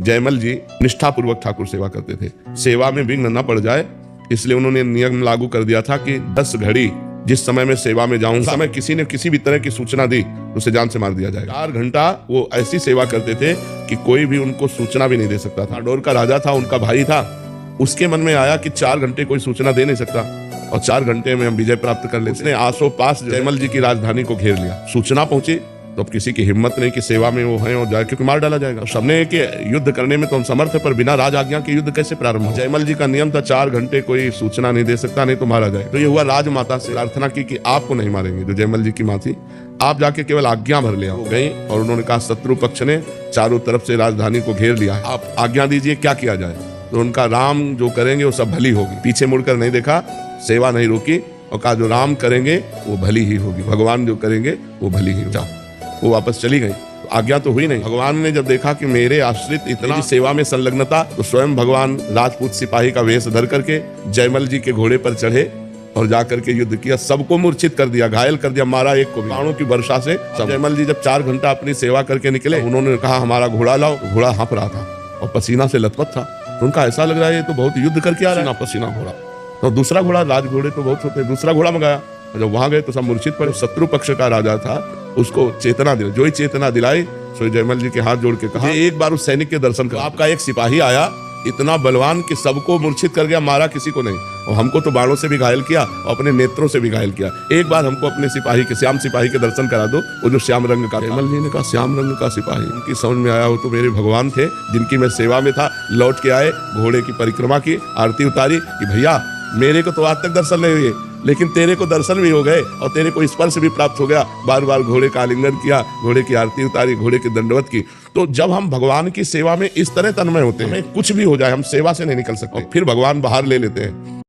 जयमल जी निष्ठापूर्वक ठाकुर सेवा करते थे। सेवा में विघ्न न पड़ जाए इसलिए उन्होंने नियम लागू कर दिया था कि 10 घड़ी जिस समय में सेवा में जाऊं, समय किसी ने किसी भी तरह की सूचना दी तो उसे जान से मार दिया जाएगा। 4 घंटा वो ऐसी सेवा करते थे कि कोई भी उनको सूचना भी नहीं दे सकता था। डोर का राजा था, उनका भाई था, उसके मन में आया कि 4 घंटे कोई सूचना दे नहीं सकता और 4 घंटे में हम विजय प्राप्त कर लेते। उसने आसो पास जयमल जी की राजधानी को घेर लिया। सूचना पहुंची तो अब किसी की हिम्मत नहीं कि सेवा में वो हैं और जाए, क्योंकि मार डाला जाएगा। सबने कि युद्ध करने में तो हम समर्थ है, पर बिना राज आज्ञा के युद्ध कैसे प्रारंभ हो। जयमल जी का नियम था 4 घंटे कोई सूचना नहीं दे सकता, नहीं तो मारा जाए। तो ये हुआ राजमाता से प्रार्थना की कि आपको नहीं मारेंगे, जो जयमल जी की माँ थी, आप जाके केवल आज्ञा भर ले आओ। गई और उन्होंने कहा शत्रु पक्ष ने चारों तरफ से राजधानी को घेर लिया, आप आज्ञा दीजिए क्या किया जाए। तो उनका राम जो करेंगे वो सब भली होगी। पीछे मुड़कर नहीं देखा, सेवा नहीं रोकी और कहा जो राम करेंगे वो भली ही होगी, भगवान जो करेंगे वो भली ही होगी। वो वापस चली गई। तो आज्ञा तो हुई नहीं। भगवान ने जब देखा कि मेरे आश्रित इतना सेवा में संलग्नता, तो स्वयं भगवान राजपूत सिपाही का वेश धर करके जयमल जी के घोड़े पर चढ़े और जाकर के युद्ध किया। सबको मूर्छित कर दिया, घायल कर दिया, मारा एक को। बाणों की वर्षा से जयमल जी जब 4 घंटा अपनी सेवा करके निकले, उन्होंने कहा हमारा घोड़ा लाओ। घोड़ा हाँफ रहा था और पसीना से लथपथ था। तो उनका ऐसा लग रहा है ये तो बहुत युद्ध करके आ रहा है, पसीना घोड़ा। तो दूसरा घोड़ा, राज घोड़े तो बहुत होते, दूसरा घोड़ा मंगाया। जब वहां गए तो सब मूर्छित पड़े। शत्रु पक्ष का राजा था, उसको चेतना दिलाई। जो ही चेतना दिलाई सो जयमल जी के हाथ जोड़ के कहा एक बार उस सैनिक के दर्शन कर। आपका एक सिपाही आया इतना बलवान कि सबको मूर्छित कर गया, मारा किसी को नहीं, और हमको तो बाणों से भी घायल किया और अपने नेत्रों से भी घायल किया। एक बार हमको अपने सिपाही के, श्याम सिपाही के दर्शन करा दो, वो जो श्याम रंग का। जयमल जी ने कहा श्याम रंग का सिपाही, उनकी समझ में आया वो तो मेरे भगवान थे जिनकी मैं सेवा में था। लौट के आए, घोड़े की परिक्रमा की, आरती उतारी कि भैया मेरे को तो आज तक दर्शन नहीं हुए, लेकिन तेरे को दर्शन भी हो गए और तेरे को स्पर्श भी प्राप्त हो गया। बार बार घोड़े का आलिंगन किया, घोड़े की आरती उतारी, घोड़े की दंडवत की। तो जब हम भगवान की सेवा में इस तरह तन्मय होते हैं, कुछ भी हो जाए हम सेवा से नहीं निकल सकते, फिर भगवान बाहर ले लेते हैं।